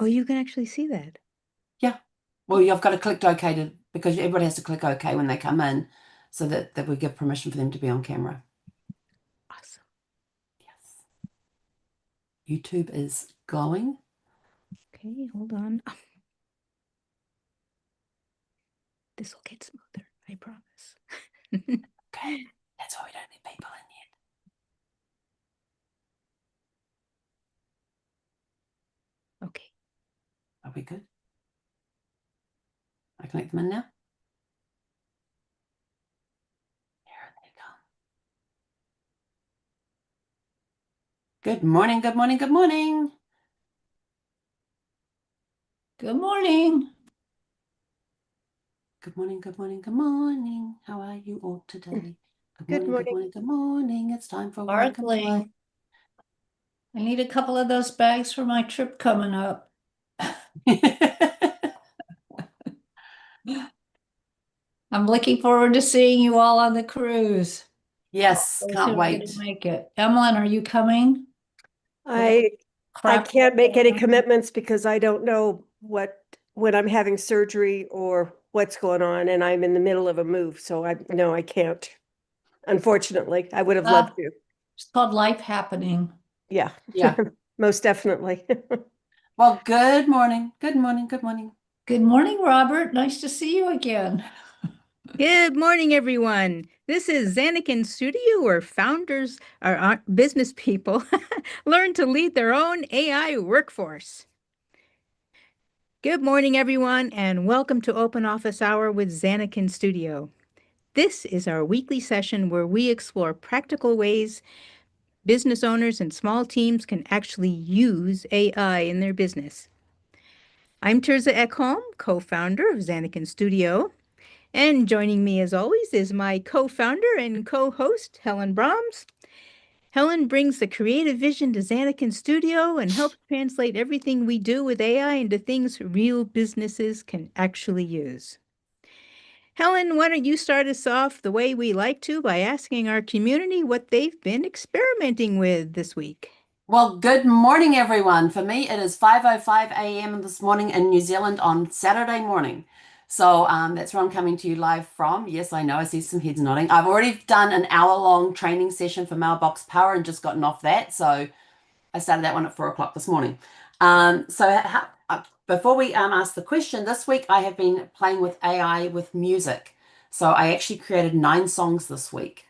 Oh, you can actually see that. Yeah. Well, you've got to click OK because everybody has to click OK when they come in so that we give permission for them to be on camera. Awesome. Yes. YouTube is glowing. Okay, hold on. This will get smoother, I promise. Okay. That's why we don't need people in Okay. yet. Are we good? I can let them in now. Here they come. Good morning, good morning, good morning. Good morning. Good morning, good morning, good morning. How are you all today? Good Good morning, good morning. morning, good morning. It's time for work and Sparkling. play. I need a couple of those bags for my trip coming up. I'm looking forward to seeing you all on the cruise. Yes, Those can't who are going to wait. make it. Emmeline, are you coming? I Crap. can't make any commitments because I don't know when I'm having surgery or what's going on, and I'm in the middle of a move, so I can't. Unfortunately, I would have loved to. It's called life happening. Yeah, Yeah. most definitely. Well, good morning. Good morning. Good morning. Good morning, Robert. Nice to see you again. Good morning, everyone. This is Zanekin Studio, where founders or business people learn to lead their own AI workforce. Good morning, everyone, and welcome to Open Office Hour with Zanekin Studio. This is our weekly session where we explore practical ways business owners and small teams can actually use AI in their business. I'm Terza Ekholm, co-founder of Zanekin Studio. And joining me, as always, is my co-founder and co-host, Helen Brahms. Helen brings the creative vision to Zanekin Studio and helps translate everything we do with AI into things real businesses can actually use. Helen, why don't you start us off the way we like to by asking our community what they've been experimenting with this week? Well, good morning, everyone. For me, it is 5:05 a.m. this morning in New Zealand on Saturday morning. So that's where I'm coming to you live from. Yes, I know. I see some heads nodding. I've already done an hour-long training session for Mailbox Power and just gotten off that. So I started that one at 4 o'clock this morning. Before we ask the question, this week I have been playing with AI with music. So I actually created 9 songs this week.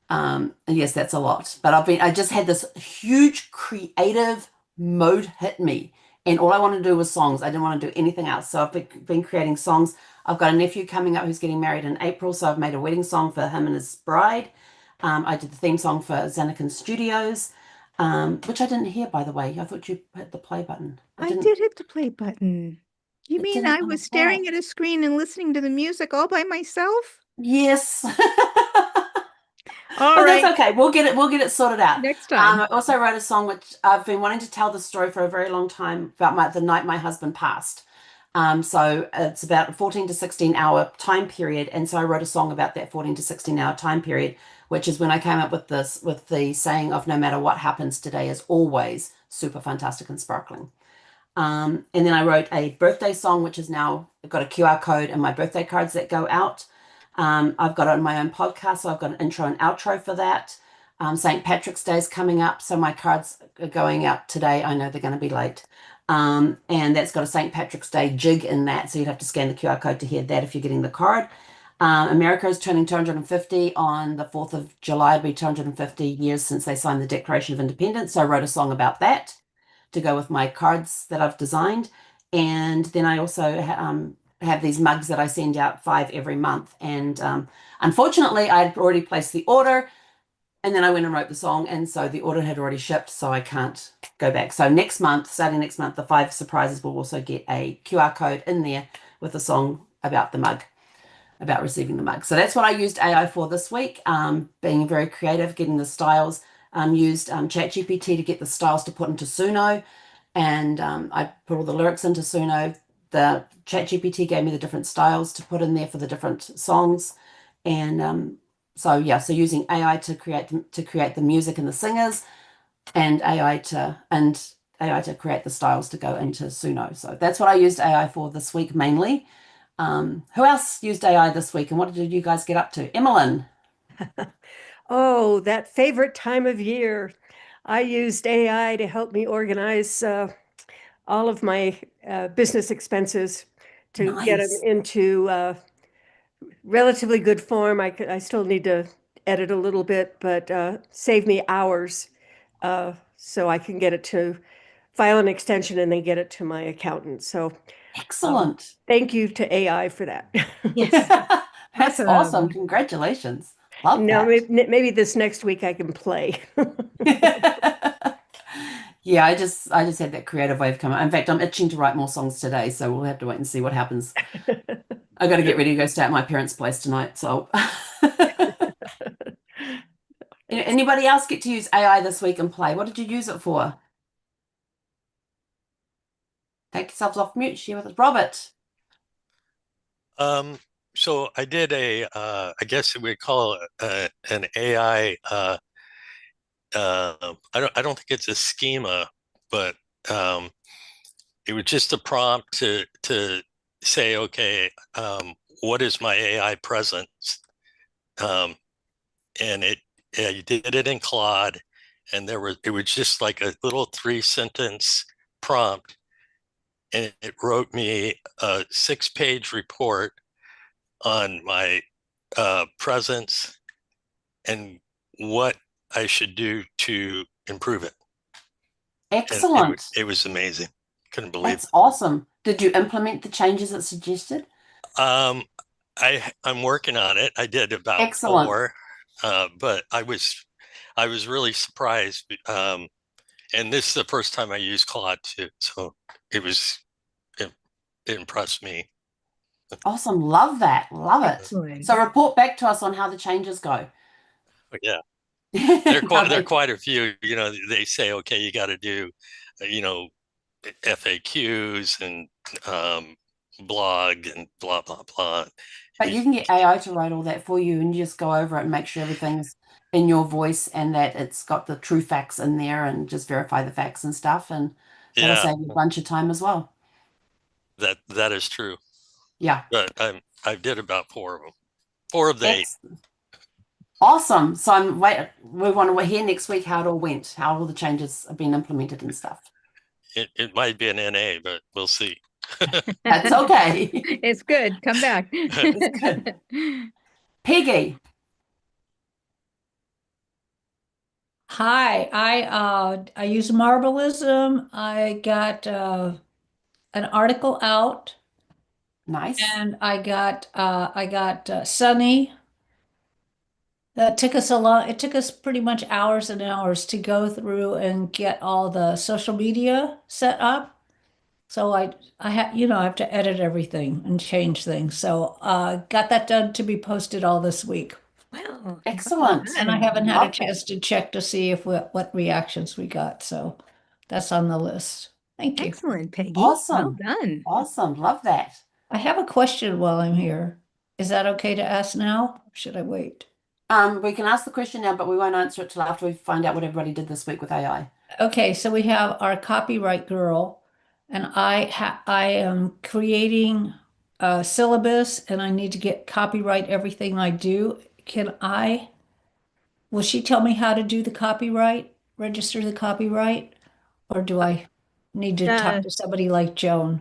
And yes, that's a lot. But I just had this huge creative mode hit me. And all I wanted to do was songs. I didn't want to do anything else. So I've been creating songs. I've got a nephew coming up who's getting married in April. So I've made a wedding song for him and his bride. I did the theme song for Zanekin Studios, which I didn't hear, by the way. I thought you hit the play button. I did hit the play button. You It mean didn't I come was up back. staring at a screen and listening to the music all by myself? Yes. All But that's right, okay. We'll get it sorted out. next time. I also wrote a song which I've been wanting to tell the story for a very long time about the night my husband passed. So it's about a 14 to 16 hour time period. And so I wrote a song about that 14 to 16 hour time period, which is when I came up with the saying of no matter what happens, today is always super fantastic and sparkling. And then I wrote a birthday song, which is now got a QR code and my birthday cards that go out. I've got it on my own podcast, so I've got an intro and outro for that. St. Patrick's Day is coming up, so my cards are going out today. I know they're going to be late. And that's got a St. Patrick's Day jig in that, so you'd have to scan the QR code to hear that if you're getting the card. America is turning 250 on the 4th of July. It'll be 250 years since they signed the Declaration of Independence, so I wrote a song about that to go with my cards that I've designed. And then I also have these mugs that I send out 5 every month. And unfortunately, I'd already placed the order. And then I went and wrote the song. And so the order had already shipped, so I can't go back. So next month, starting next month, the 5 surprises will also get a QR code in there with a song about the mug, about receiving the mug. So that's what I used AI for this week, being very creative, getting the styles. Used ChatGPT to get the styles to put into Suno, and I put all the lyrics into Suno. The ChatGPT gave me the different styles to put in there for the different songs, and so yeah, so using AI to create the music and the singers, and AI AI to create the styles to go into Suno. So that's what I used AI for this week mainly. Who else used AI this week, and what did you guys get up to? Emmeline. Oh, that favorite time of year. I used AI to help me organize all of my business expenses to get them Nice. into relatively good form. I still need to edit a little bit, but save me hours so I can get it to file an extension and then get it to my accountant. So Excellent. thank you to AI for that. Yes. That's awesome. Awesome. Congratulations. Love Now, that. maybe this next week I can play. Yeah, I just had that creative wave come out. In fact, I'm itching to write more songs today, so we'll have to wait and see what happens. I got to get ready to go stay at my parents' place tonight. So, anybody else get to use AI this week and play? What did you use it for? Take yourselves off mute. Share with us, Robert. So I did I guess we call it an AI. I don't think it's a schema, but it was just a prompt to say, okay, what is my AI presence? And you did it in Claude, and it was just like a little 3-sentence prompt, and it wrote me a 6-page report on my presence and what I should do to improve it. And Excellent. it was amazing. Couldn't believe That's awesome. Did you implement the changes it suggested? it. I'm working on it. I did about Excellent. 4, but I was really surprised. And this is the first time I used Claude too, so it impressed me. Awesome. Love that. Love it. Excellent. So report back to us on how the changes go. But yeah, there No, are quite a few. They say, okay, you got to do, FAQs and blog and blah blah blah. but you can get AI to write all that for you, and you just go over it and make sure everything's in your voice and that it's got the true facts in there, and just verify the facts and stuff, and that'll Yeah, save you a bunch of time as well. that is true. Yeah. But I did about 4 of them, 4 of the 8. Awesome. So we want to hear next week how it all went, how all the changes have been implemented and stuff. It might be an NA, but we'll see. That's okay. It's good. Come back. It's good. Peggy. Hi, I use Marbleism. I got an article out, Nice. and I got Sunny. That took us a lot. It took us pretty much hours and hours to go through and get all the social media set up. So I have to edit everything and change things. So got that done to be posted all this week. Well, Excellent. And I haven't had a Love that. chance to check to see if what reactions we got. So that's on the list. Thank you. excellent, Peggy. Awesome. Well done. Awesome. Love that. I have a question while I'm here. Is that okay to ask now? Or should I wait? We can ask the question now, but we won't answer it till after we find out what everybody did this week with AI. Okay, so we have our copyright girl, and I am creating a syllabus, and I need to get copyright everything I do. Will she tell me how to do the copyright, register the copyright, or do I need to talk to somebody like Joan?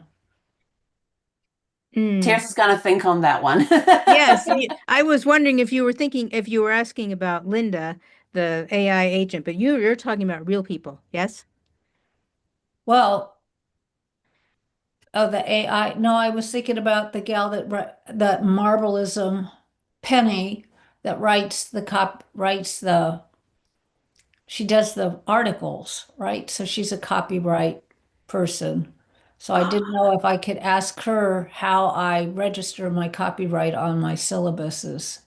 Terza's going to think on that one. Yes, I was wondering if you were asking about Linda, the AI agent, but you're talking about real people, yes? Well, oh, the AI. No, I was thinking about the gal that Marbleism, Penny, that she does the articles, right? So she's a copyright person. So I didn't know if I could ask her how I register my copyright on my syllabuses.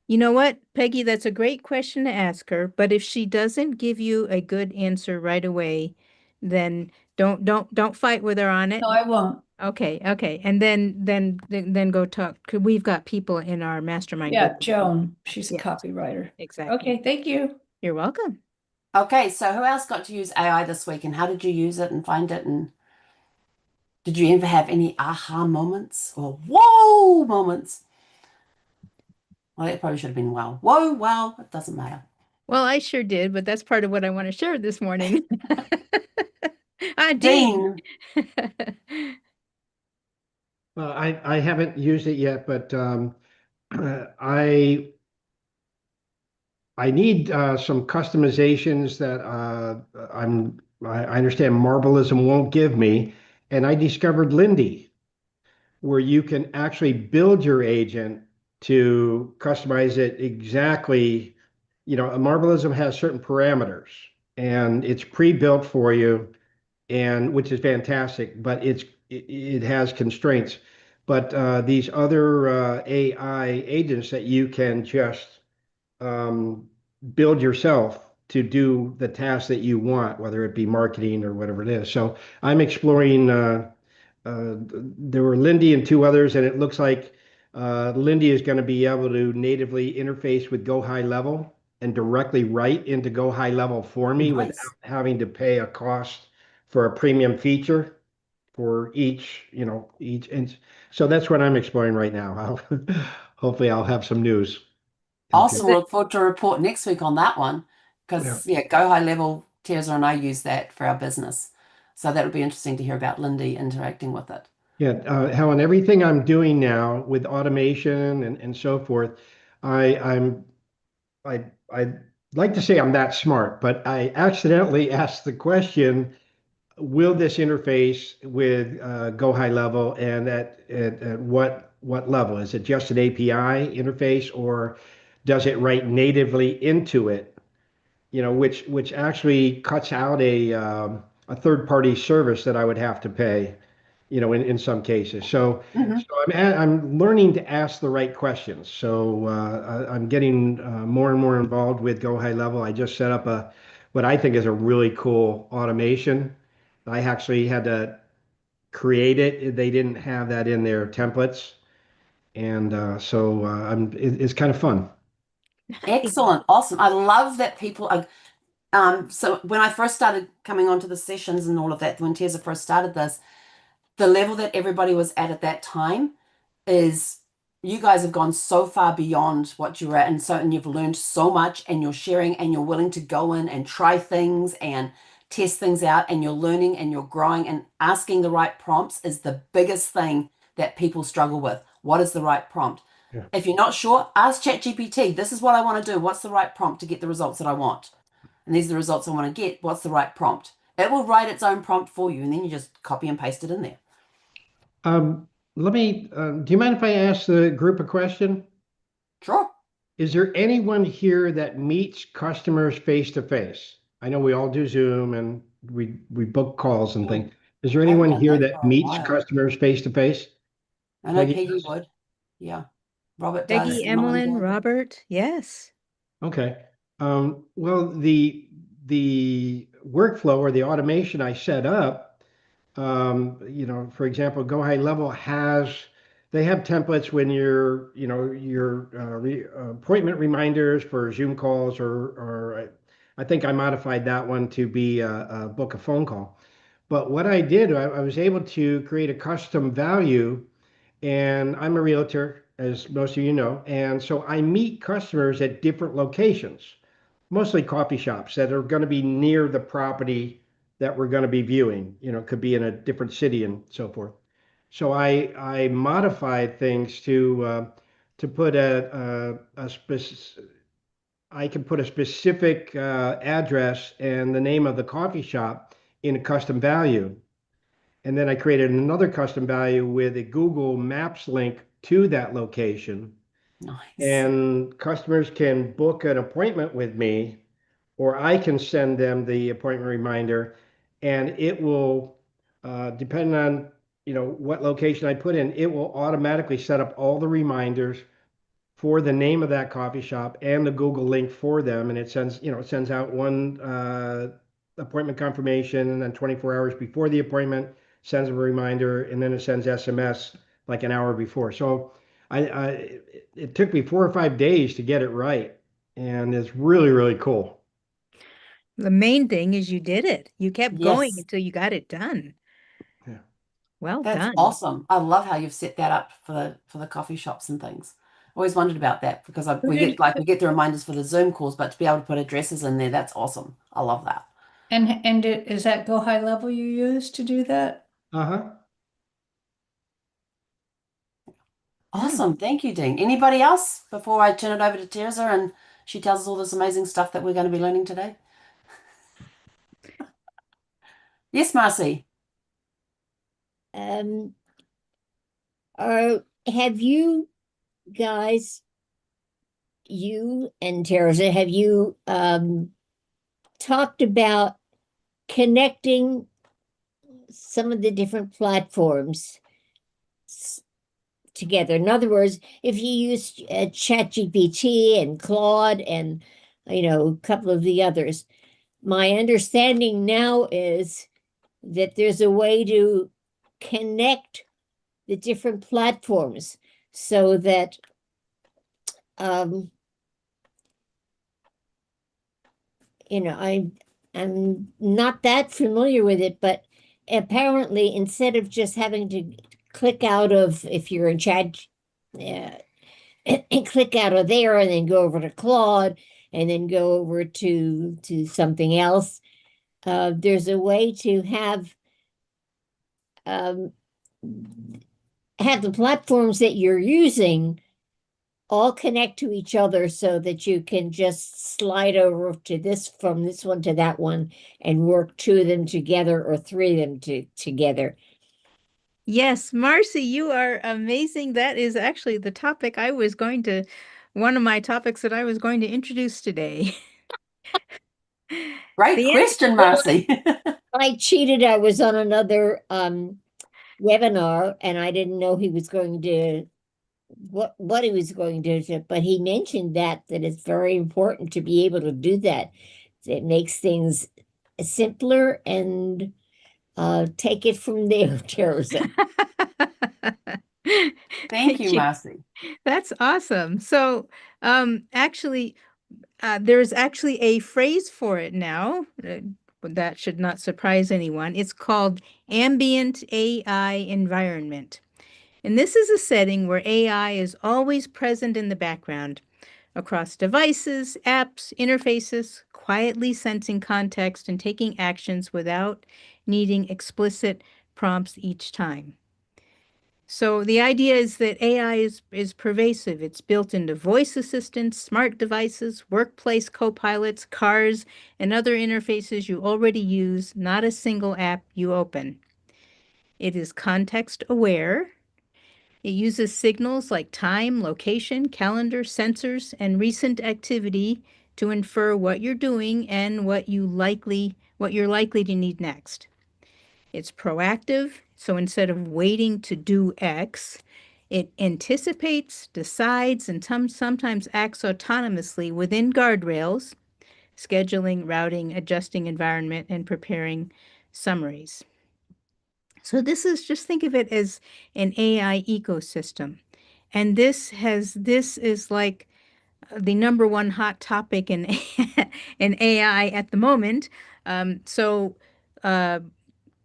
You know what, Peggy, that's a great question to ask her, but if she doesn't give you a good answer right away, then don't fight with her on it. No, I won't. Okay, okay. And then go talk. 'Cause we've got people in our mastermind Yeah, group. Joan, she's a Yes, copywriter. exactly. Okay, thank you. You're welcome. Okay, so who else got to use AI this week and how did you use it and find it? And did you ever have any aha moments or whoa moments? Well, it probably should have been wow. Whoa, wow, it doesn't matter. Well, I sure did, but that's part of what I want to share this morning. Ah, Dean. Dean, Well, I haven't used it yet, but I I need some customizations that I understand Marbleism won't give me, and I discovered Lindy, where you can actually build your agent to customize it exactly. You know, a Marbleism has certain parameters, and it's pre-built for you, and which is fantastic, but it has constraints. But these other AI agents that you can just um, build yourself to do the tasks that you want, whether it be marketing or whatever it is. So I'm exploring. There were Lindy and two others, and it looks like Lindy is going to be able to natively interface with Go High Level and directly write into Go High Level for me without nice. having to pay a cost for a premium feature for each, you know, each. And so that's what I'm exploring right now. Hopefully I'll have some news in the Awesome. future. We'll look forward to a report next week on that one. Yeah. Because, yeah, Go High Level, Terza and I use that for our business. So that would be interesting to hear about Lindy interacting with it. Yeah, Helen, everything I'm doing now with automation and so forth, I'm I'd like to say I'm that smart, but I accidentally asked the question, will this interface with Go High Level and at what level? Is it just an API interface or does it write natively into it? You know, which actually cuts out a third party service that I would have to pay, you know, in some cases. So Hmm. I'm learning to ask the right questions. So I'm getting more and more involved with Go High Level. I just set up a what I think is a really cool automation. I actually had to create it. They didn't have that in their templates, and it's kind of fun. Excellent. Awesome. I love that people are. So when I first started coming onto the sessions and all of that, when Terza first started this, the level that everybody was at that time is you guys have gone so far beyond what you were at and you've learned so much and you're sharing and you're willing to go in and try things and test things out and you're learning and you're growing and asking the right prompts is the biggest thing that people struggle with. What is the right prompt? Yeah. If you're not sure, ask ChatGPT. This is what I want to do. What's the right prompt to get the results that I want? And these are the results I want to get. What's the right prompt? It will write its own prompt for you and then you just copy and paste it in there. Um, Let me. Do you mind if I ask the group a question? Sure. Is there anyone here that meets customers face to face? I know we all do Zoom and we book calls and Hmm. things. Is there I haven't anyone done here that for that a meets while. customers face to face? I know Peggy Peggy does? would. Yeah. Robert does. Peggy, Emily Emmeline, does. Robert. Yes. Okay. Well, the workflow or the automation I set up, you know, for example, Go High Level has they have templates when you're, you know, your appointment reminders for Zoom calls or I think I modified that one to be a book a phone call. But what I did, I was able to create a custom value, and I'm a realtor, as most of you know, and so I meet customers at different locations, mostly coffee shops that are going to be near the property that we're going to be viewing. You know, it could be in a different city and so forth. So I modified things to put a specific. I can put a specific address and the name of the coffee shop in a custom value. And then I created another custom value with a Google Maps link to that location. Nice. And customers can book an appointment with me, or I can send them the appointment reminder, and it will, depending on, you know, what location I put in, it will automatically set up all the reminders for the name of that coffee shop and the Google link for them. And it sends, you know, it sends out one appointment confirmation, and then 24 hours before the appointment sends a reminder, and then it sends SMS like an hour before. So I it took me 4 or 5 days to get it right, and it's really, really cool. The main thing is you did it. You kept going Yes, until you got it done. Yeah. Well that's done. awesome. I love how you've set that up for the coffee shops and things. Always wondered about that because So there's we get the reminders for the Zoom calls, but to be able to put addresses in there, that's awesome. I love that. And is that Go High Level you use to do that? Uh-huh. yeah. Awesome. Thank you, Dean. Anybody else before I turn it over to Terza and she tells us all this amazing stuff that we're going to be learning today? Yes, Marcy. Um, have you guys, you and Terza, have you talked about connecting some of the different platforms together? In other words, if you use ChatGPT and Claude and a couple of the others, my understanding now is that there's a way to connect the different platforms so that um, I'm not that familiar with it, but apparently instead of just having to click out of if you're in chat uh, and click out of there and then go over to Claude and then go over to something else, there's a way to um, have the platforms that you're using all connect to each other so that you can just slide over to this from this one to that one and work two of them together or three of them together. Yes, Marcy, you are amazing. That is actually the topic one of my topics that I was going to introduce today. Great The answer, question, Marcy. I cheated. I was on another webinar and I didn't know he was going to what he was going to do, but he mentioned that it's very important to be able to do that. It makes things simpler and take it from there, Teresa. Thank you, Thank you. Marcy. That's awesome. So, actually, there's actually a phrase for it now. That should not surprise anyone. It's called Ambient AI environment. And this is a setting where AI is always present in the background across devices, apps, interfaces, quietly sensing context and taking actions without needing explicit prompts each time. So the idea is that AI is pervasive. It's built into voice assistants, smart devices, workplace co-pilots, cars, and other interfaces you already use, not a single app you open. It is context aware. It uses signals like time, location, calendar, sensors, and recent activity to infer what you're doing and what you're likely to need next. It's proactive, so instead of waiting to do X, it anticipates, decides, and sometimes acts autonomously within guardrails, scheduling, routing, adjusting environment, and preparing summaries. So just think of it as an AI ecosystem. And this is like the number one hot topic in in AI at the moment. So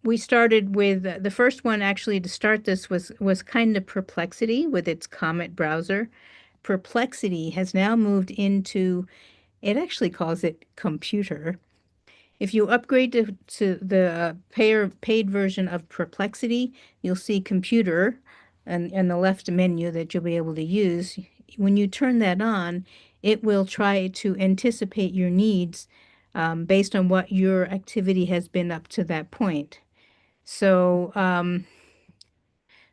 we started with the first one actually to start this was kind of Perplexity with its Comet browser. Perplexity has now moved into it actually calls it Computer. If you upgrade to the paid version of Perplexity, you'll see Computer and the left menu that you'll be able to use. When you turn that on, it will try to anticipate your needs based on what your activity has been up to that point. So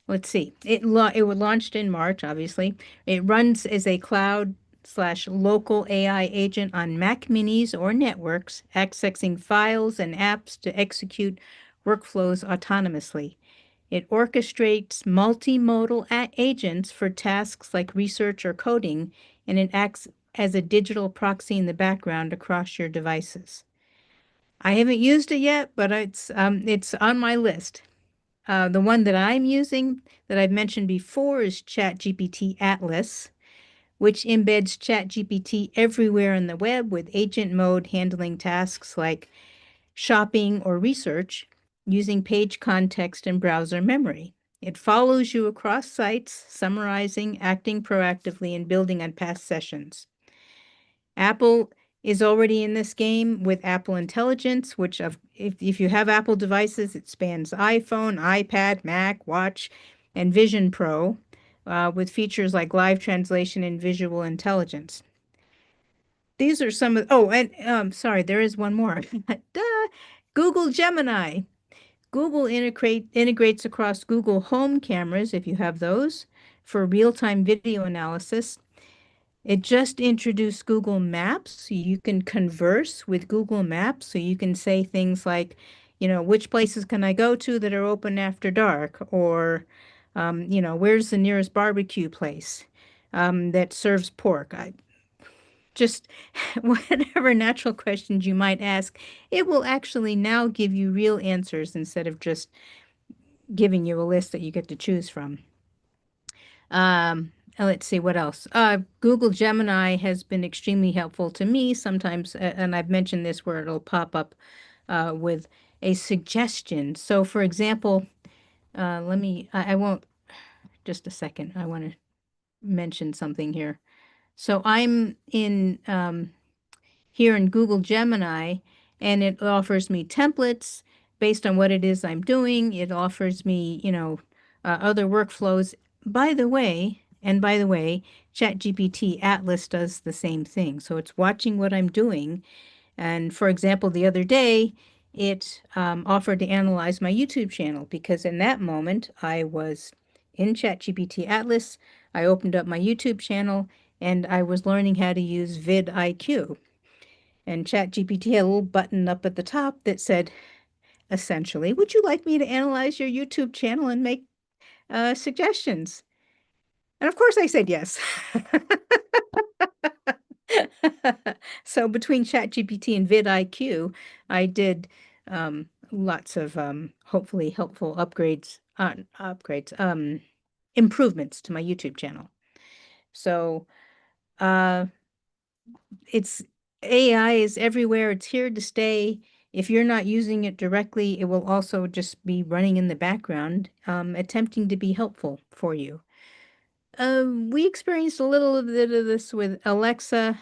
let's see. It was launched in March, obviously. It runs as a cloud/local AI agent on Mac minis or networks, accessing files and apps to execute workflows autonomously. It orchestrates multimodal agents for tasks like research or coding, and it acts as a digital proxy in the background across your devices. I haven't used it yet, but it's on my list. The one that I'm using that I've mentioned before is ChatGPT Atlas, which embeds ChatGPT everywhere on the web with agent mode handling tasks like shopping or research using page context and browser memory. It follows you across sites, summarizing, acting proactively, and building on past sessions. Apple is already in this game with Apple Intelligence, which if you have Apple devices, it spans iPhone, iPad, Mac, Watch, and Vision Pro, with features like live translation and visual intelligence. These are some of, oh, and sorry, there is one more. Duh. Google Gemini. Google integrates across Google Home cameras, if you have those, for real-time video analysis. It just introduced Google Maps, so you can converse with Google Maps. So you can say things like, which places can I go to that are open after dark? Or, where's the nearest barbecue place that serves pork? Just whatever natural questions you might ask, it will actually now give you real answers instead of just giving you a list that you get to choose from. Let's see what else. Google Gemini has been extremely helpful to me sometimes, and I've mentioned this where it'll pop up with a suggestion. So, for example, I won't, just a second. I want to mention something here. So I'm in here in Google Gemini, and it offers me templates based on what it is I'm doing. It offers me, other workflows. By the way, ChatGPT Atlas does the same thing. So it's watching what I'm doing. And for example, the other day, it offered to analyze my YouTube channel because in that moment I was in ChatGPT Atlas. I opened up my YouTube channel and I was learning how to use vidIQ. And ChatGPT had a little button up at the top that said, essentially, would you like me to analyze your YouTube channel and make suggestions? And of course I said yes. So between ChatGPT and vidIQ, I did lots of hopefully helpful improvements to my YouTube channel. So it's AI is everywhere. It's here to stay. If you're not using it directly, it will also just be running in the background, attempting to be helpful for you. We experienced a little bit of this with Alexa.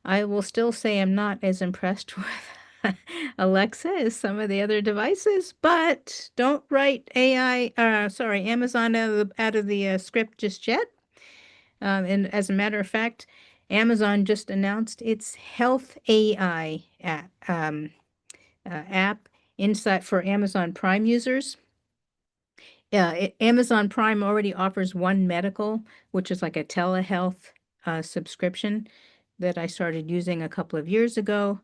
I will still say I'm not as impressed with Alexa as some of the other devices, but don't write Amazon out of the script just yet. And as a matter of fact, Amazon just announced its Health AI app inside for Amazon Prime users. Amazon Prime already offers One Medical, which is like a telehealth subscription that I started using a couple of years ago.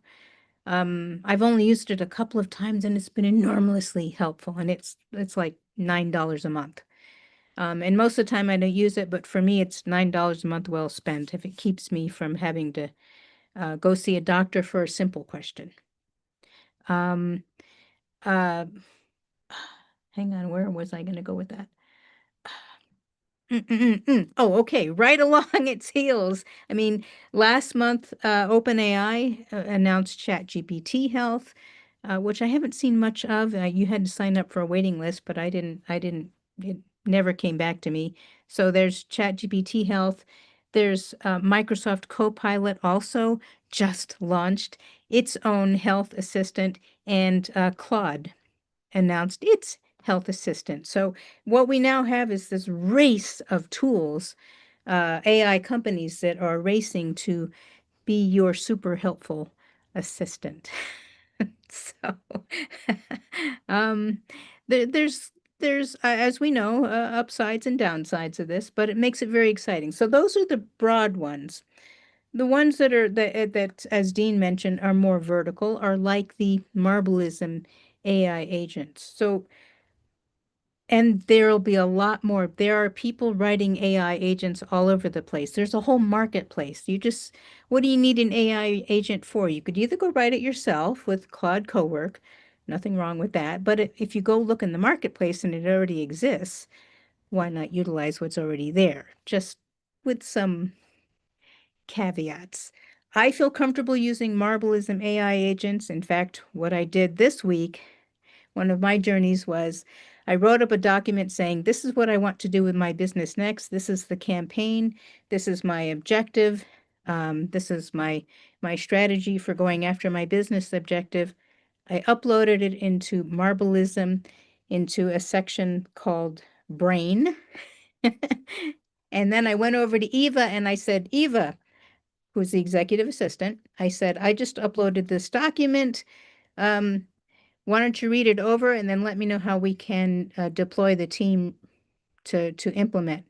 I've only used it a couple of times and it's been enormously helpful, and it's like $9 a month. And most of the time I don't use it, but for me it's $9 a month well spent if it keeps me from having to go see a doctor for a simple question. Um, uh, hang on, where was I going to go with that? Oh, okay. Right along its heels. I mean, last month, OpenAI announced ChatGPT Health, which I haven't seen much of. You had to sign up for a waiting list, but I didn't. It never came back to me. So there's ChatGPT Health. There's Microsoft Copilot also just launched its own health assistant, and Claude announced its health assistant. So what we now have is this race of tools, AI companies that are racing to be your super helpful assistant. So um, there's as we know, upsides and downsides of this, but it makes it very exciting. So those are the broad ones. The ones that are that, as Dean mentioned, are more vertical, are like the Marbleism AI agents. So, and there'll be a lot more. There are people writing AI agents all over the place. There's a whole marketplace. What do you need an AI agent for? You could either go write it yourself with Claude Cowork, nothing wrong with that. But if you go look in the marketplace and it already exists, why not utilize what's already there? Just with some caveats. I feel comfortable using Marbleism AI agents. In fact, what I did this week, one of my journeys was I wrote up a document saying, this is what I want to do with my business next. This is the campaign. This is my objective. This is my strategy for going after my business objective. I uploaded it into Marbleism into a section called Brain. And then I went over to Eva and I said, Eva, who's the executive assistant, I said, I just uploaded this document. Why don't you read it over and then let me know how we can deploy the team to implement.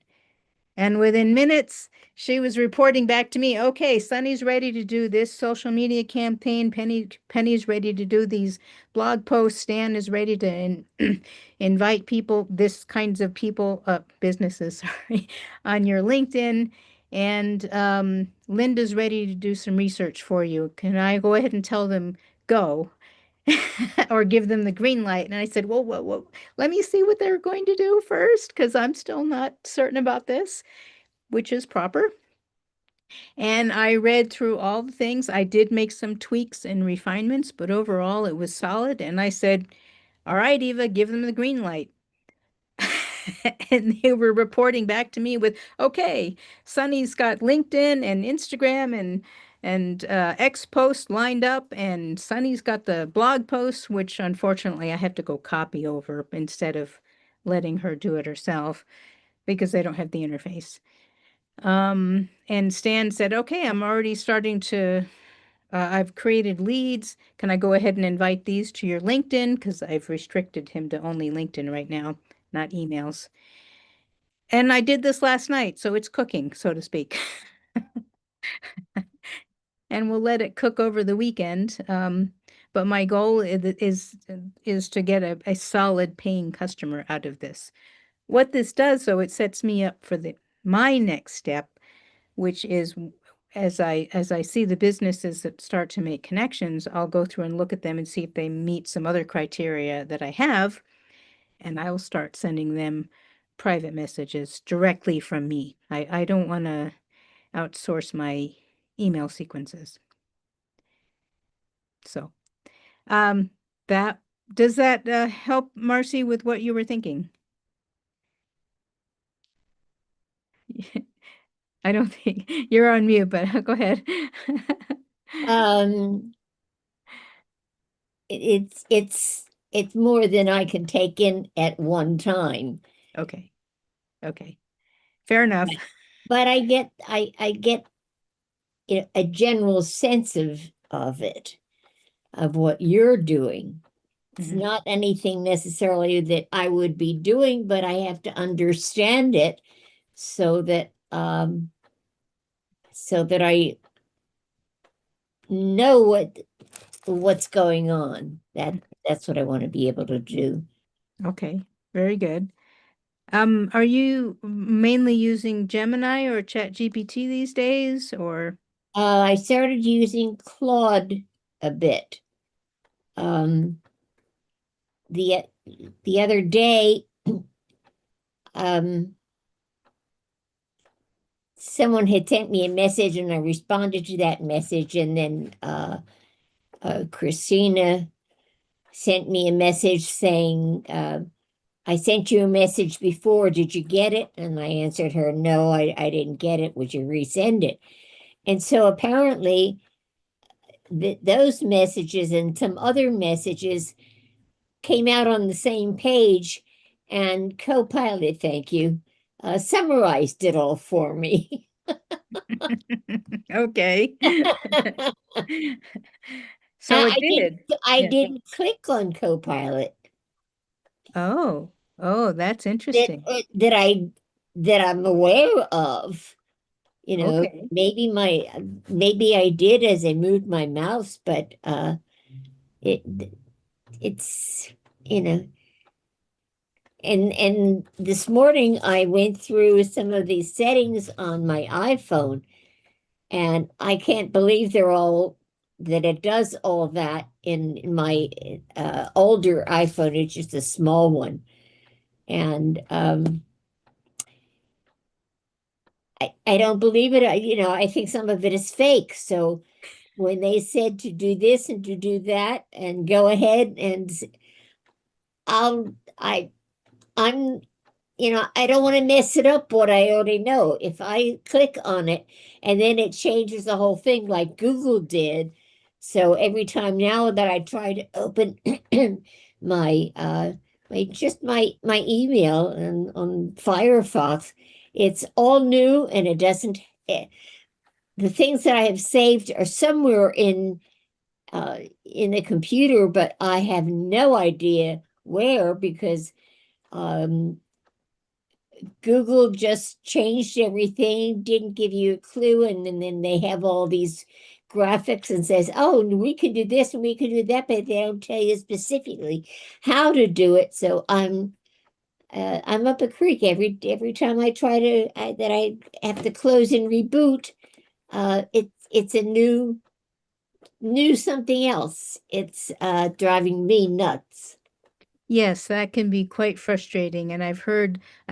And within minutes, she was reporting back to me, okay, Sunny's ready to do this social media campaign. Penny's ready to do these blog posts. Stan is ready to invite people, this kinds of people, businesses, sorry, on your LinkedIn. And Linda's ready to do some research for you. Can I go ahead and tell them go? Or give them the green light. And I said, well, let me see what they're going to do first, because I'm still not certain about this, which is proper. And I read through all the things. I did make some tweaks and refinements, but overall it was solid. And I said, all right, Eva, give them the green light. And they were reporting back to me with, okay, Sunny's got LinkedIn and Instagram and X post lined up, and Sunny's got the blog posts, which unfortunately I have to go copy over instead of letting her do it herself because they don't have the interface. And Stan said, okay, I'm already starting to, I've created leads. Can I go ahead and invite these to your LinkedIn? Because I've restricted him to only LinkedIn right now, not emails. And I did this last night, so it's cooking, so to speak. And we'll let it cook over the weekend. But my goal is to get a solid paying customer out of this. What this does, though, it sets me up for my next step, which is as I see the businesses that start to make connections, I'll go through and look at them and see if they meet some other criteria that I have, and I will start sending them private messages directly from me. I don't want to outsource my email sequences. So, that does that help, Marcy, with what you were thinking? I don't think you're on mute, but go ahead. It's more than I can take in at one time. Okay. Okay. Fair enough. But I get a general sense of it, of what you're doing. It's Mhm. not anything necessarily that I would be doing, but I have to understand it so that I know what's going on. That's what I want to be able to do. Okay. Very good. Are you mainly using Gemini or ChatGPT these days, or? I started using Claude a bit. The other day, someone had sent me a message and I responded to that message, and then Christina sent me a message saying, I sent you a message before, did you get it? And I answered her, no, I didn't get it. Would you resend it? And so apparently those messages and some other messages came out on the same page, and Copilot, thank you, summarized it all for me. Okay. So it did. I Yeah. didn't click on Copilot. Oh, that's interesting. That I'm aware of. Okay. Maybe I did as I moved my mouse, but it it's and this morning I went through some of these settings on my iPhone, and I can't believe that it does all that in my older iPhone. It's just a small one, and I don't believe it. I think some of it is fake. So when they said to do this and to do that and go ahead and I'll I I'm I don't want to mess it up what I already know. If I click on it and then it changes the whole thing like Google did. So every time now that I try to open my my email and on Firefox, it's all new and it doesn't the things that I have saved are somewhere in the computer, but I have no idea where because um Google just changed everything, didn't give you a clue, and then they have all these graphics and says, "Oh, we can do this and we can do that," but they don't tell you specifically how to do it. So I'm up a creek every time I try to that I have to close and reboot. It's a new something else. It's driving me nuts. Yes, that can be quite frustrating, and I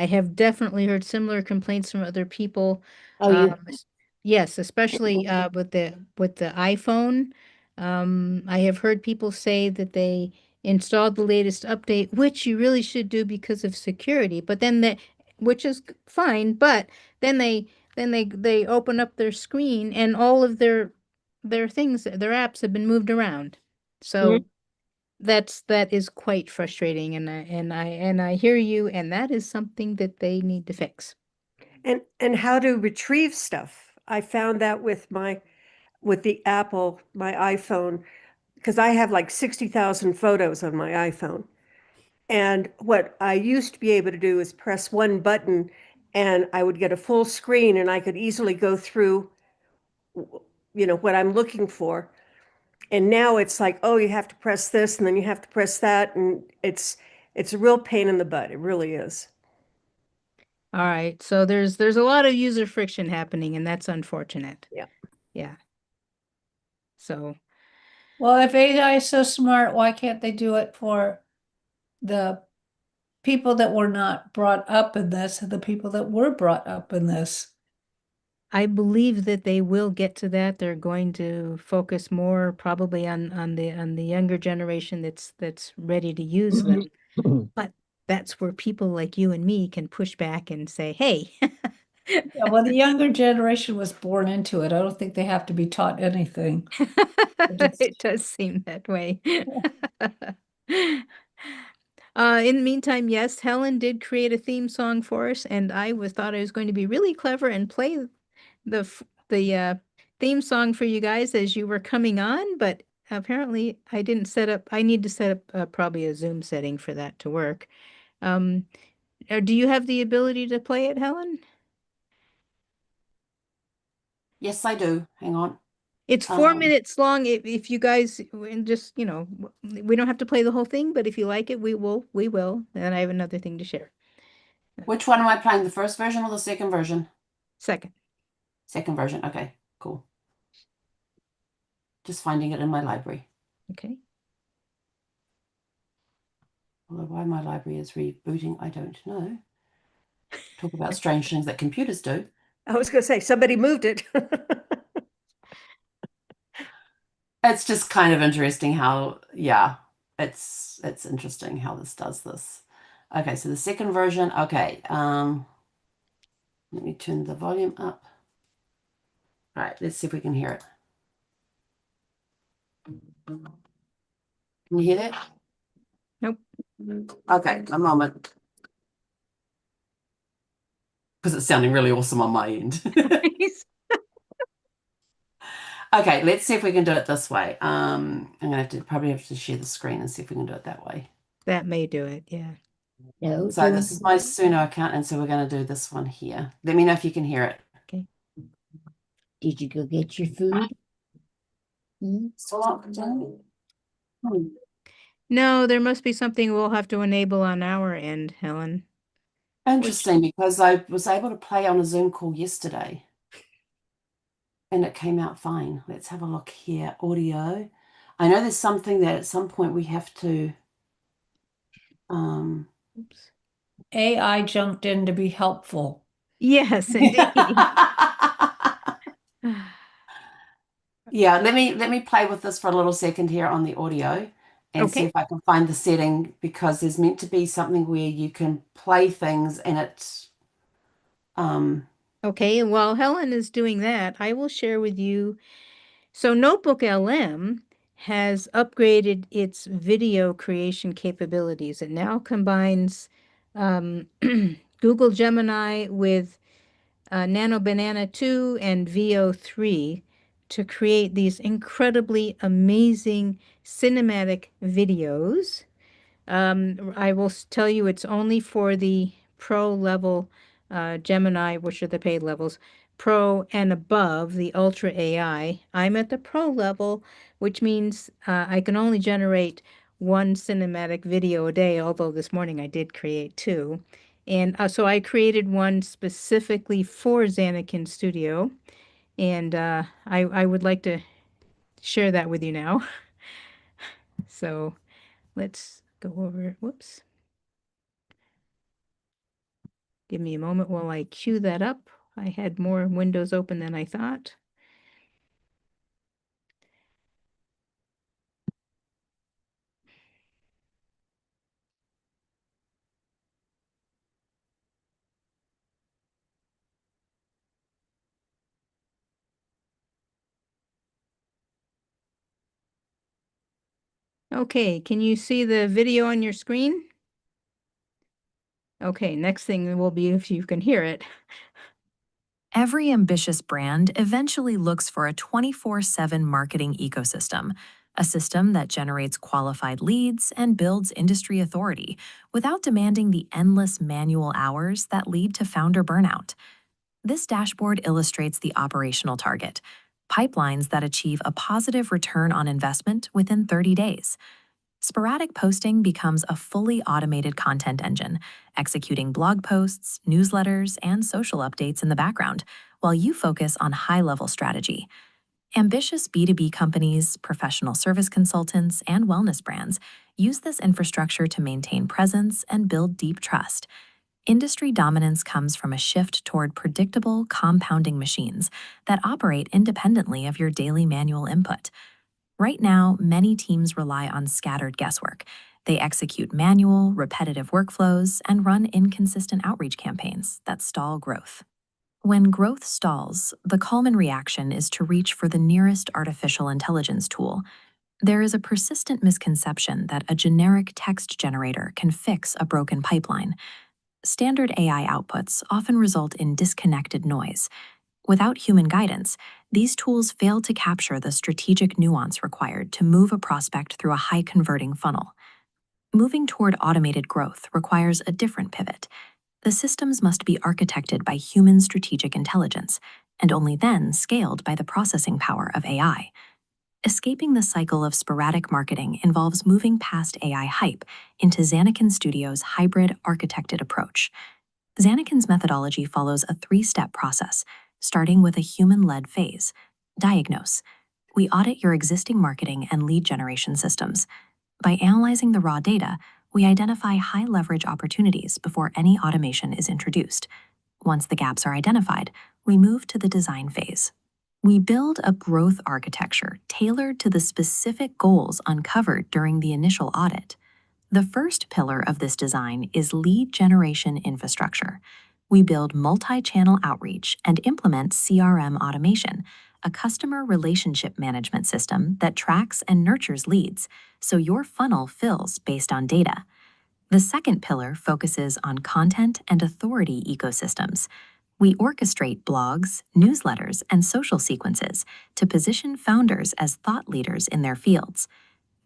have definitely heard similar complaints from other people. Oh, you Um, es- yes, especially with the iPhone. I have heard people say that they installed the latest update, which you really should do because of security. But which is fine, but then they open up their screen and all of their things, their apps have been moved around. So. That is quite frustrating, and I hear you, and that is something that they need to fix. And how to retrieve stuff. I found that with the Apple, my iPhone, because I have like 60,000 photos on my iPhone. And what I used to be able to do is press one button and I would get a full screen and I could easily go through, what I'm looking for. And now it's like, oh, you have to press this and then you have to press that. And it's a real pain in the butt. It really is. All right, so there's a lot of user friction happening, and that's unfortunate. Yeah. Yeah. So Well, if AI is so smart, why can't they do it for the people that were not brought up in this and the people that were brought up in this? I believe that they will get to that. They're going to focus more probably on the younger generation that's ready to use them. But that's where people like you and me can push back and say, "Hey." Yeah, well, the younger generation was born into it. I don't think they have to be taught anything. Just, It does seem that way. In the meantime, yes, Helen did create a theme song for us, and thought I was going to be really clever and play the theme song for you guys as you were coming on, but apparently I didn't set up. I need to set up probably a Zoom setting for that to work. Um, do you have the ability to play it, Helen? Yes, I do. Hang on. It's 4 minutes long. If you guys and just, we don't have to play the whole thing, but if you like it, we will. We will. And I have another thing to share. Which one am I playing? The first version or the second version? Second. Second version. Okay, cool. Just finding it in my library. Okay. Although why my library is rebooting, I don't know. Talk about strange things that computers do. I was going to say, somebody moved it. It's just kind of interesting how, yeah, it's interesting how this does this. Okay, so the second version, okay. Let me turn the volume up. All right, let's see if we can hear it. Can you hear that? Nope. Okay, a moment. Because it's sounding really awesome on my end. Okay, let's see if we can do it this way. I'm gonna probably have to share the screen and see if we can do it that way. That may do it. Yeah. no. So this is my Suno account, and so we're gonna do this one here. Let me know if you can hear it. Okay. Did you go get your food? Hmm? No, there must be something we'll have to enable on our end, Helen. Interesting, because I was able to play on a Zoom call yesterday and it came out fine. Let's have a look here. Audio. I know there's something that at some point we have to Oops. AI jumped in to be helpful. Yes, indeed. Yeah, let me play with this for a little second here on the audio and see Okay. if I can find the setting, because there's meant to be something where you can play things and it's Okay, and while Helen is doing that, I will share with you. So NotebookLM has upgraded its video creation capabilities. It now combines um, Google Gemini with Nano Banana 2 and VO3 to create these incredibly amazing cinematic videos. I will tell you it's only for the pro level Gemini, which are the paid levels, pro and above the Ultra AI. I'm at the pro level, which means I can only generate one cinematic video a day, although this morning I did create two. And so I created one specifically for Zanekin Studio, and I would like to share that with you now. So let's go over, whoops. Give me a moment while I queue that up. I had more windows open than I thought. Okay, can you see the video on your screen? Okay, next thing will be if you can hear it. Every ambitious brand eventually looks for a 24/7 marketing ecosystem, a system that generates qualified leads and builds industry authority without demanding the endless manual hours that lead to founder burnout. This dashboard illustrates the operational target: pipelines that achieve a positive return on investment within 30 days. Sporadic posting becomes a fully automated content engine, executing blog posts, newsletters, and social updates in the background, while you focus on high-level strategy. Ambitious B2B companies, professional service consultants, and wellness brands use this infrastructure to maintain presence and build deep trust. Industry dominance comes from a shift toward predictable, compounding machines that operate independently of your daily manual input. Right now, many teams rely on scattered guesswork. They execute manual, repetitive workflows and run inconsistent outreach campaigns that stall growth. When growth stalls, the common reaction is to reach for the nearest artificial intelligence tool. There is a persistent misconception that a generic text generator can fix a broken pipeline. Standard AI outputs often result in disconnected noise. Without human guidance, these tools fail to capture the strategic nuance required to move a prospect through a high-converting funnel. Moving toward automated growth requires a different pivot. The systems must be architected by human strategic intelligence, and only then scaled by the processing power of AI. Escaping the cycle of sporadic marketing involves moving past AI hype into Zanekin Studio's hybrid architected approach. Zanekin's methodology follows a three-step process, starting with a human-led phase. Diagnose. We audit your existing marketing and lead generation systems. By analyzing the raw data, we identify high-leverage opportunities before any automation is introduced. Once the gaps are identified, we move to the design phase. We build a growth architecture tailored to the specific goals uncovered during the initial audit. The first pillar of this design is lead generation infrastructure. We build multi-channel outreach and implement CRM automation, a customer relationship management system that tracks and nurtures leads, so your funnel fills based on data. The second pillar focuses on content and authority ecosystems. We orchestrate blogs, newsletters, and social sequences to position founders as thought leaders in their fields.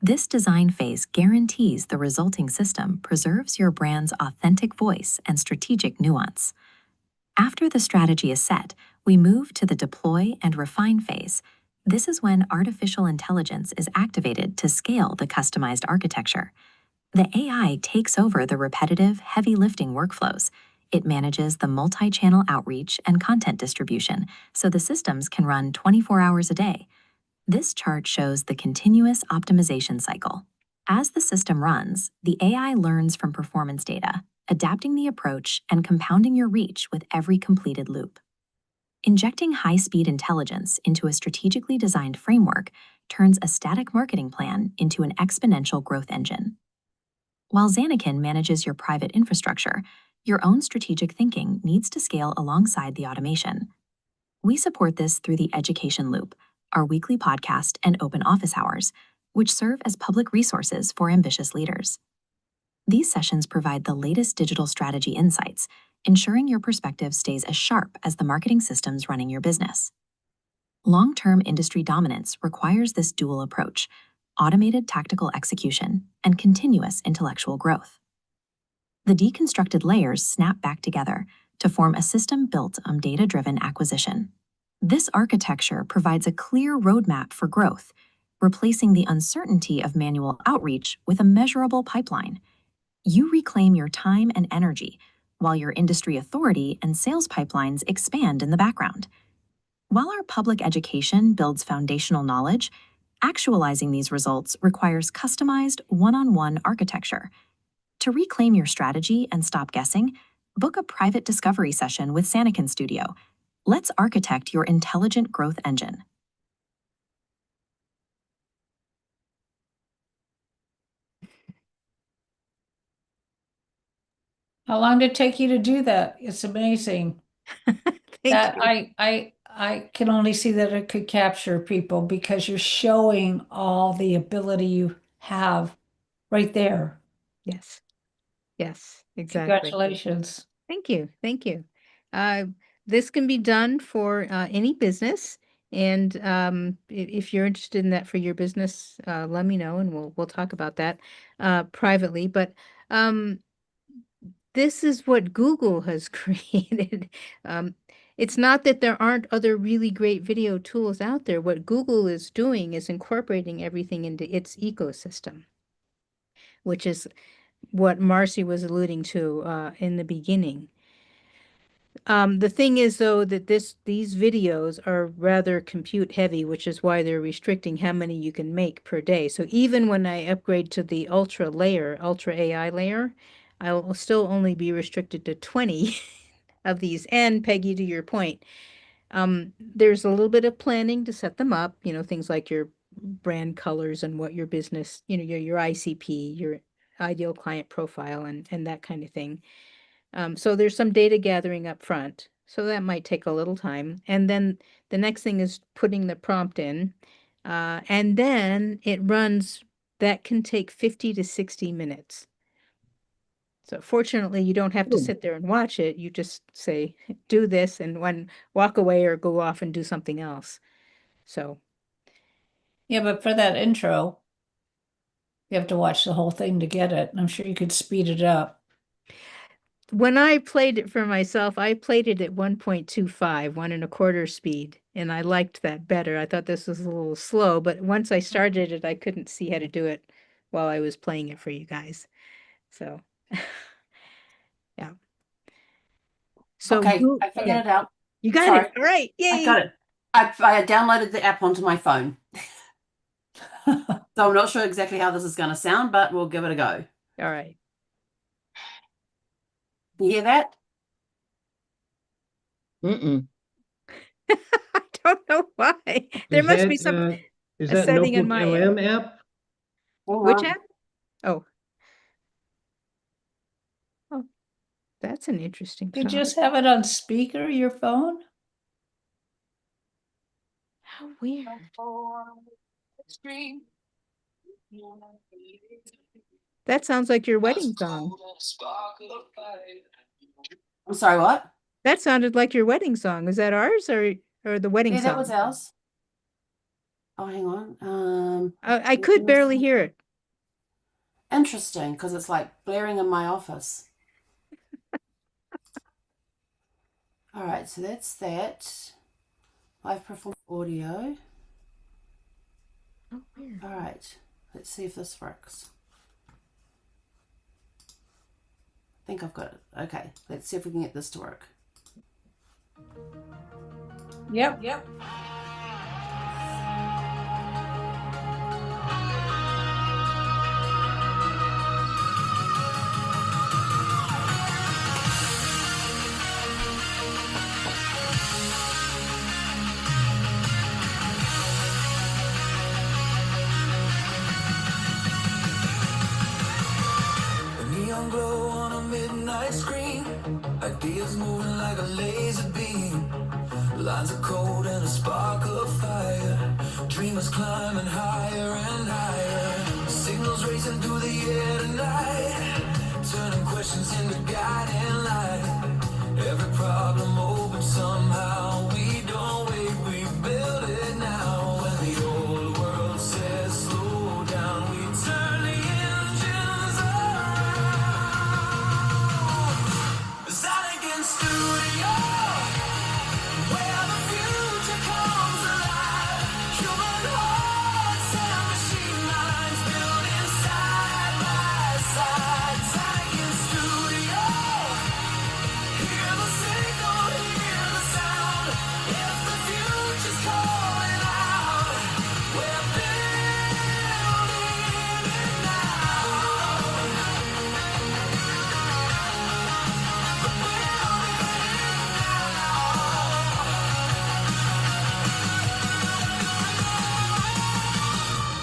This design phase guarantees the resulting system preserves your brand's authentic voice and strategic nuance. After the strategy is set, we move to the deploy and refine phase. This is when artificial intelligence is activated to scale the customized architecture. The AI takes over the repetitive, heavy lifting workflows. It manages the multi-channel outreach and content distribution, so the systems can run 24 hours a day. This chart shows the continuous optimization cycle. As the system runs, the AI learns from performance data, adapting the approach and compounding your reach with every completed loop. Injecting high-speed intelligence into a strategically designed framework turns a static marketing plan into an exponential growth engine. While Zanekin manages your private infrastructure, your own strategic thinking needs to scale alongside the automation. We support this through the Education Loop, our weekly podcast and open office hours, which serve as public resources for ambitious leaders. These sessions provide the latest digital strategy insights, ensuring your perspective stays as sharp as the marketing systems running your business. Long-term industry dominance requires this dual approach: automated tactical execution and continuous intellectual growth. The deconstructed layers snap back together to form a system built on data-driven acquisition. This architecture provides a clear roadmap for growth, replacing the uncertainty of manual outreach with a measurable pipeline. You reclaim your time and energy, while your industry authority and sales pipelines expand in the background. While our public education builds foundational knowledge, actualizing these results requires customized one-on-one architecture. To reclaim your strategy and stop guessing, book a private discovery session with Zanekin Studio. Let's architect your intelligent growth engine. How long did it take you to do that? It's amazing. Thank you. I can only see that it could capture people because you're showing all the ability you have right there. Yes. Yes, exactly. Congratulations. Thank you. Thank you. Uh, this can be done for any business. And if you're interested in that for your business, let me know and we'll talk about that privately. But this is what Google has created. Um, it's not that there aren't other really great video tools out there. What Google is doing is incorporating everything into its ecosystem, which is what Marcy was alluding to in the beginning. The thing is, though, that these videos are rather compute heavy, which is why they're restricting how many you can make per day. So even when I upgrade to the Ultra AI layer, I'll still only be restricted to 20 of these. And Peggy, to your point, there's a little bit of planning to set them up, things like your brand colors and what your business, your ICP, your ideal client profile and that kind of thing. So there's some data gathering up front. So that might take a little time. And then the next thing is putting the prompt in. And then it runs, that can take 50 to 60 minutes. So fortunately, you don't have to sit there and watch it. You just say, do this and walk away or go off and do something else. So. Yeah, but for that intro, you have to watch the whole thing to get it. And I'm sure you could speed it up. When I played it for myself, I played it at 1.25, 1.25 speed, and I liked that better. I thought this was a little slow, but once I started it, I couldn't see how to do it while I was playing it for you guys. So, yeah. So Okay, I figured it out. You got Sorry. it. All right. Yay. I got it. I downloaded the app onto my phone. So I'm not sure exactly how this is going to sound, but we'll give it a go. All right. You hear that? Mm-mm. I don't know why. There must be some Is a that setting in my NotebookLM app? Which app? Oh. Oh, that's an interesting You prompt. just have it on speaker, your phone? How weird. That sounds like your wedding song. I'm sorry, what? That sounded like your wedding song. Is that ours or the wedding Yeah, song? that was ours. Oh, hang on. I could barely hear it. Interesting, because it's like blaring in my office. All right, so that's that. Live performance audio. Oh, weird. All right, let's see if this works. I think I've got it. Okay, let's see if we can get this to work. Yep. neon glow on a midnight screen. Ideas moving like a laser beam. Lines of code and a spark of fire. Dreamers climbing higher and higher. Signals racing through the air tonight. Turning questions into guiding light. Every problem open somehow. We don't wait, we build it now. When the old world says slow down, we turn the engines on. Zanekin Studio, where the future comes alive. Human hearts and machine minds building side by side. Zanekin Studio, hear the signal, hear the sound. If the future's calling out, we're building it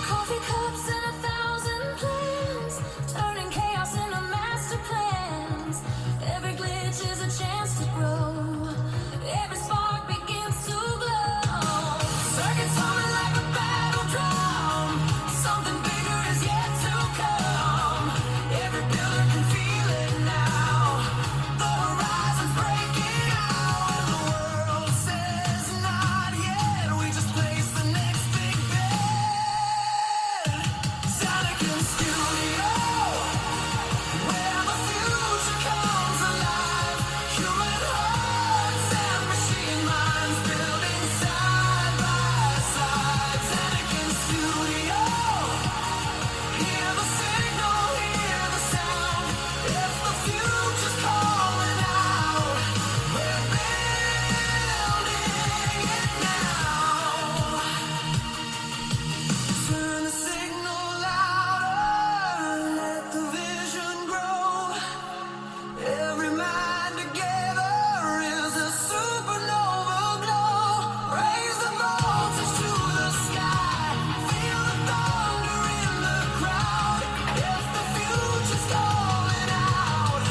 Coffee cups and 1,000 plans, turning chaos into master plans. Every glitch is a chance to grow. Every spark begins to glow. Circuits humming like a battle drum. Something bigger is yet to come. Every builder can feel it now. The horizon's breaking out. When the world says not yet, we just place the next big bet. Zanekin Studio, where the future comes alive. Human hearts and machine minds building side by side. Zanekin Studio, hear the signal, hear the sound. If the future's calling out, we're building it now. Turn the signal louder, let the vision grow. Every mind together is a supernova glow. Raise the voltage to the sky. Feel the thunder in the crowd. If the future's calling out,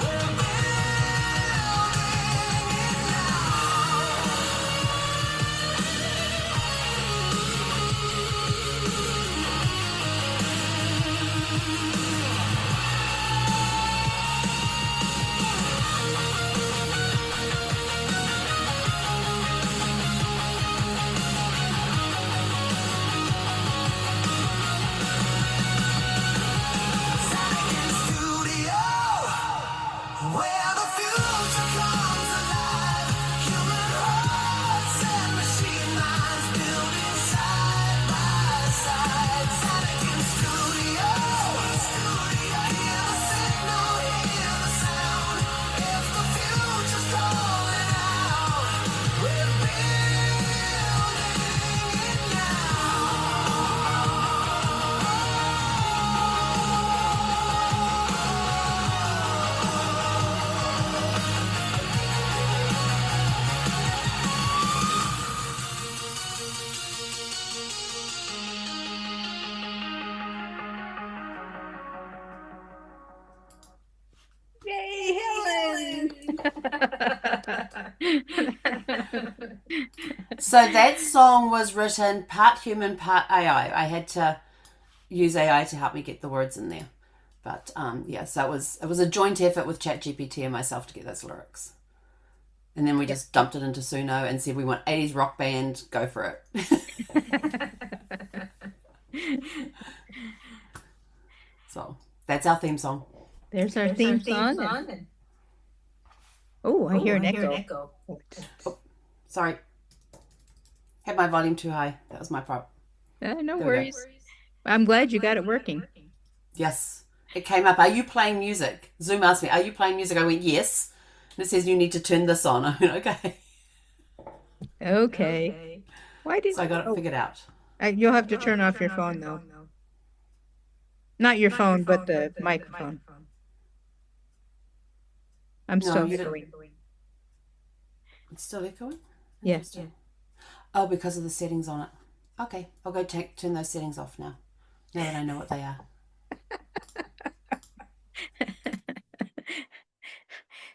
we're building it now. Zanekin Studio, where the future comes alive. Human hearts and machine minds building side by side. Zanekin Studio, hear the signal, hear the sound. If the future's calling out, we're building it now. Yay, Helen! So that song was written part human, part AI. I had to use AI to help me get the words in there. But yeah, so it was a joint effort with ChatGPT and myself to get those lyrics. And then we just dumped it into Suno and said we want 80s rock band, go for it. So that's our theme song. There's our theme song. Oh, I hear an echo. Sorry. Had my volume too high. That was my problem. No There we go. worries. I'm glad you got it working. Yes. It came up, are you playing music? Zoom asked me, are you playing music? I went, yes. And it says you need to turn this on. I went, okay. Okay. Why did So I got it figured out. you'll have to turn off your phone though. Not your phone, but the microphone. I'm No, still you didn't. echoing. It's still echoing? Yes. Oh, because of the settings on it. Okay, I'll go turn those settings off now. Now that I know what they are.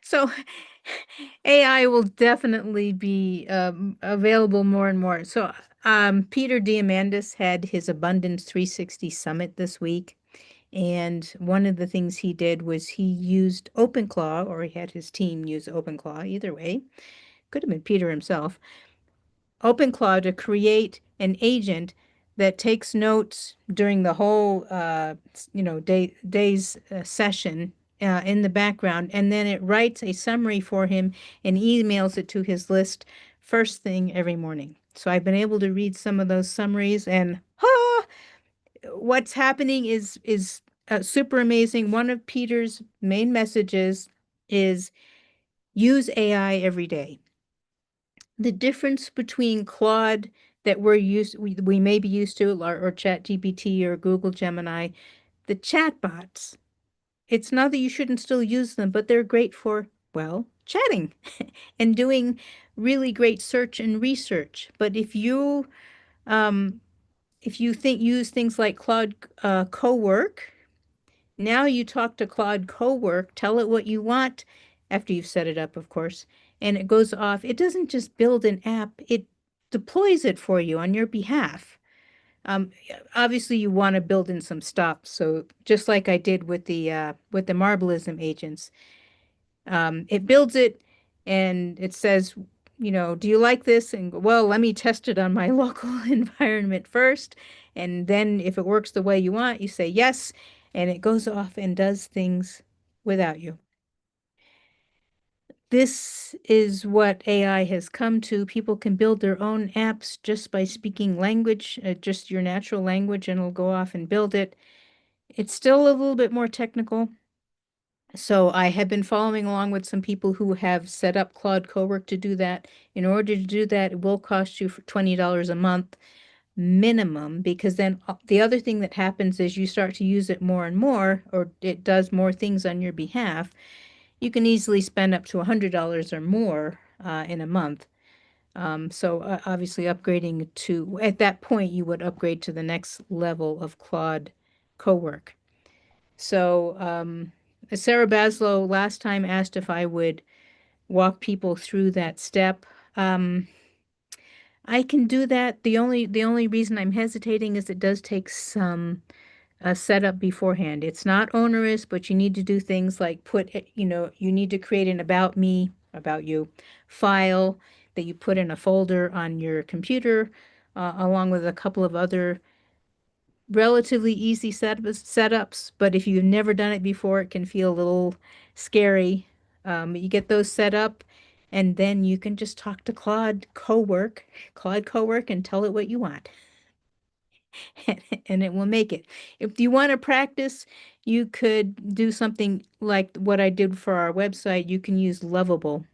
So AI will definitely be available more and more. So Peter Diamandis had his Abundance 360 Summit this week. And one of the things he did was he used OpenClaw, or he had his team use OpenClaw, either way. Could have been Peter himself. OpenClaw to create an agent that takes notes during the whole, day's session in the background, and then it writes a summary for him and emails it to his list first thing every morning. So I've been able to read some of those summaries, and what's happening is super amazing. One of Peter's main messages is use AI every day. The difference between Claude that we may be used to, or ChatGPT or Google Gemini, the chatbots. It's not that you shouldn't still use them, but they're great for, well, chatting and doing really great search and research. But um, if you use things like Claude Cowork, now you talk to Claude Cowork, tell it what you want after you've set it up, of course, and it goes off. It doesn't just build an app, it deploys it for you on your behalf. Um, Obviously, you want to build in some stops. So just like I did with the Marbleism agents, it builds it and it says, do you like this? And well, let me test it on my local environment first. And then if it works the way you want, you say yes, and it goes off and does things without you. This is what AI has come to. People can build their own apps just by speaking language, just your natural language, and it'll go off and build it. It's still a little bit more technical. So I have been following along with some people who have set up Claude Cowork to do that. In order to do that, it will cost you for $20 a month minimum, because then the other thing that happens is you start to use it more and more, or it does more things on your behalf. You can easily spend up to $100 or more in a month. So obviously upgrading to, at that point, you would upgrade to the next level of Claude Cowork. So Sarah Baslow last time asked if I would walk people through that step. I can do that. The only reason I'm hesitating is it does take some setup beforehand. It's not onerous, but you need to do things like you need to create an about me, about you file that you put in a folder on your computer, along with a couple of other relatively easy setups, but if you've never done it before, it can feel a little scary. You get those set up, and then you can just talk to Claude Cowork, and tell it what you want, and it will make it. If you want to practice, you could do something like what I did for our website. You can use lovable.dev,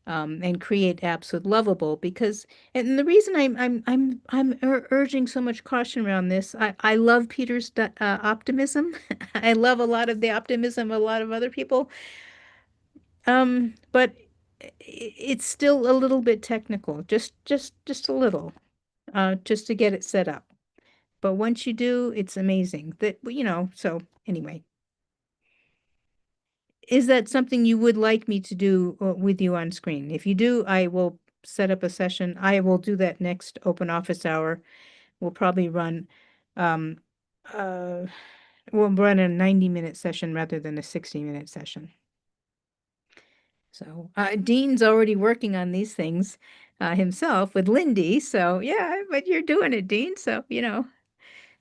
and create apps with Lovable, because, and the reason I'm urging so much caution around this. I love Peter's optimism. I love a lot of the optimism of a lot of other people. But it's still a little bit technical, just a little, just to get it set up. But once you do, it's amazing. So anyway. Is that something you would like me to do with you on screen? If you do, I will set up a session. I will do that next open office hour. We'll probably um, uh, we'll run a 90-minute session rather than a 60-minute session. So Dean's already working on these things himself with Lindy. So yeah, but you're doing it, Dean. So,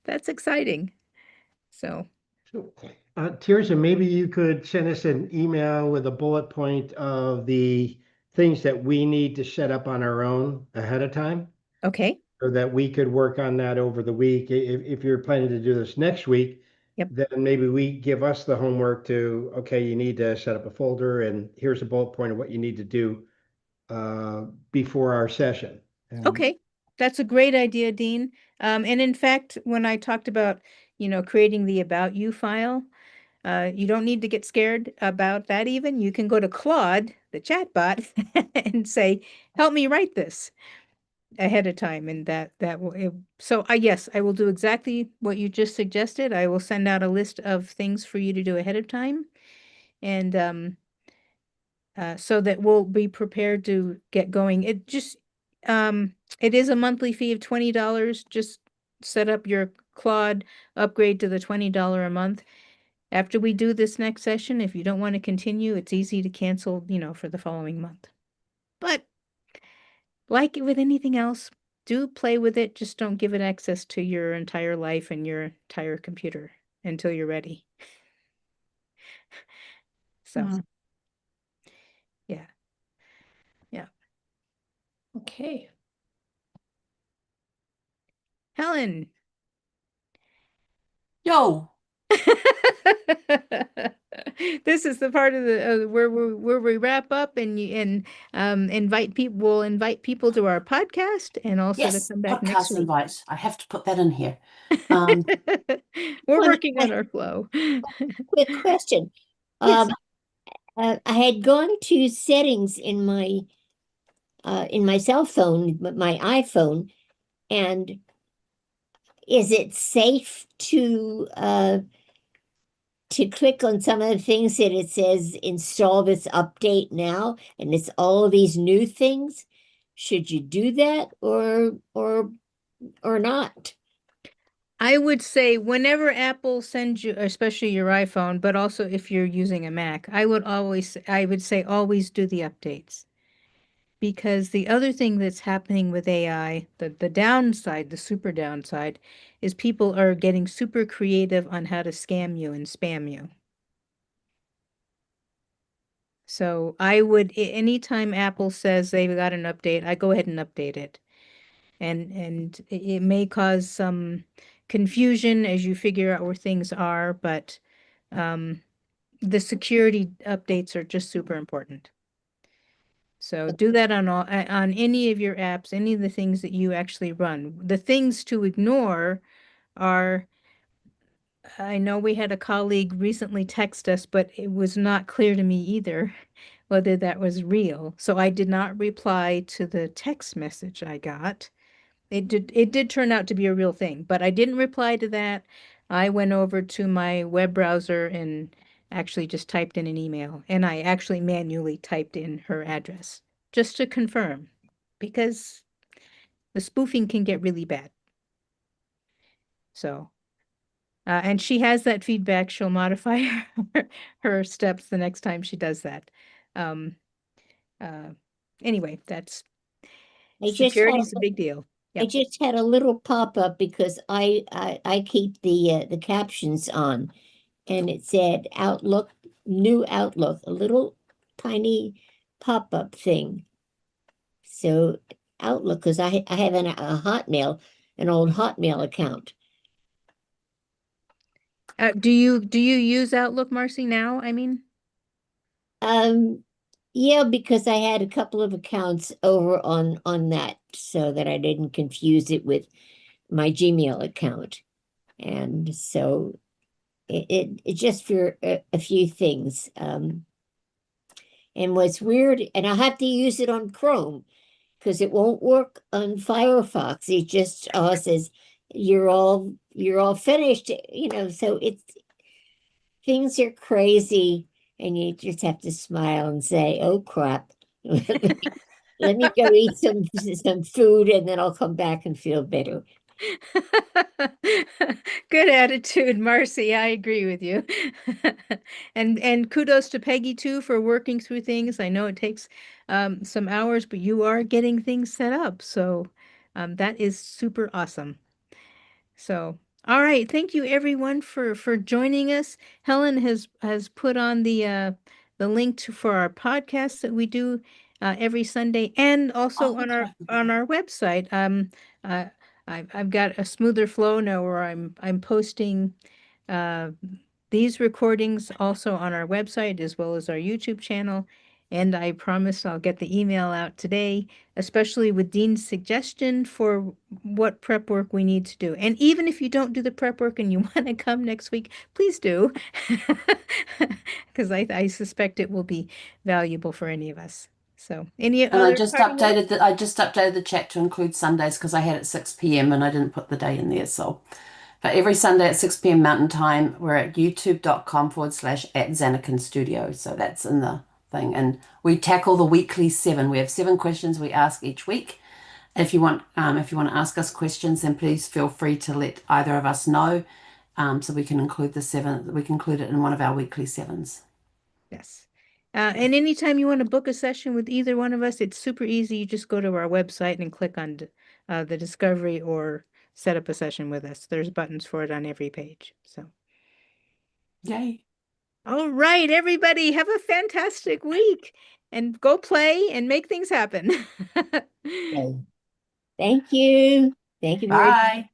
that's exciting. So. So, Terza, maybe you could send us an email with a bullet point of the things that we need to set up on our own ahead of time, Okay. so that we could work on that over the week. If you're planning to do this next week, Yep. then maybe we give us the homework to, okay, you need to set up a folder, and here's a bullet point of what you need to do before our session. Okay, that's a great idea, Dean. And in fact, when I talked about, creating the About You file, you don't need to get scared about that even. You can go to Claude, the chatbot, and say, help me write this ahead of time. And that will, so yes, I will do exactly what you just suggested. I will send out a list of things for you to do ahead of time. and so that we'll be prepared to get going. It is a monthly fee of $20. Just set up your Claude upgrade to the $20 a month. After we do this next session, if you don't want to continue, it's easy to cancel, for the following month. But like with anything else, do play with it. Just don't give it access to your entire life and your entire computer until you're ready. So, Hmm. yeah. Yeah. Okay. Helen. Yo. This is the part of the where we wrap up and invite people. We'll invite people to our podcast and also to Yes, come back next podcast week. invite. I have to put that in here. We're working on our flow. Quick question. Yes. I had gone to settings in my cell phone, my iPhone, and is it safe to click on some of the things that it says install this update now, and it's all of these new things? Should you do that or not? I would say whenever Apple sends you, especially your iPhone, but also if you're using a Mac, I would say always do the updates. Because the other thing that's happening with AI, the downside, the super downside, is people are getting super creative on how to scam you and spam you. So I would, anytime Apple says they've got an update, I go ahead and update it. And it may cause some confusion as you figure out where things are, but the security updates are just super important. So do that on any of your apps, any of the things that you actually run. The things to ignore are, I know we had a colleague recently text us, but it was not clear to me either whether that was real. So I did not reply to the text message I got. It did turn out to be a real thing, but I didn't reply to that. I went over to my web browser and actually just typed in an email, and I actually manually typed in her address just to confirm because the spoofing can get really bad. So, and she has that feedback. She'll modify her steps the next time she does that. Um, uh, anyway, that's I just security had is a big deal. I Yep. just had a little pop-up because I keep the captions on, and it said Outlook, new Outlook, a little tiny pop-up thing. So Outlook, because I have a Hotmail, an old Hotmail account. Do you use Outlook, Marcy, now? I mean, Yeah, because I had a couple of accounts over on that so that I didn't confuse it with my Gmail account. And so it just for a few things. And what's weird, and I have to use it on Chrome because it won't work on Firefox. It just says you're all finished, so it's things are crazy and you just have to smile and say, "Oh crap." Let me go eat some food and then I'll come back and feel better. good attitude, Marcy. I agree with you. And kudos to Peggy too for working through things. I know it takes some hours, but you are getting things set up. So that is super awesome. So, all right, thank you everyone for joining us. Helen has put on the link for our podcast that we do every Sunday and also Oh, on that's our right. on our website. Uh, I've got a smoother flow now where I'm posting uh, these recordings also on our website as well as our YouTube channel. And I promise I'll get the email out today, especially with Dean's suggestion for what prep work we need to do. And even if you don't do the prep work and you want to come next week, please do, because I suspect it will be valuable for any of us. So, any And I other just parting words? updated the chat to include Sundays because I had it 6 p.m. and I didn't put the day in there. So But every Sunday at 6 p.m. Mountain Time, we're at youtube.com/@Zanekin Studio. So that's in the thing. And we tackle the weekly 7. We have 7 questions we ask each week. If you want to ask us questions, then please feel free to let either of us know, so we can include the 7. We can include it in one of our weekly 7s. Yes. And anytime you want to book a session with either one of us, it's super easy. You just go to our website and click on the discovery or set up a session with us. There's buttons for it on every page. So, Yay. all right, everybody, have a fantastic week and go play and make things happen. Okay. Thank you. Thank you very much. Bye.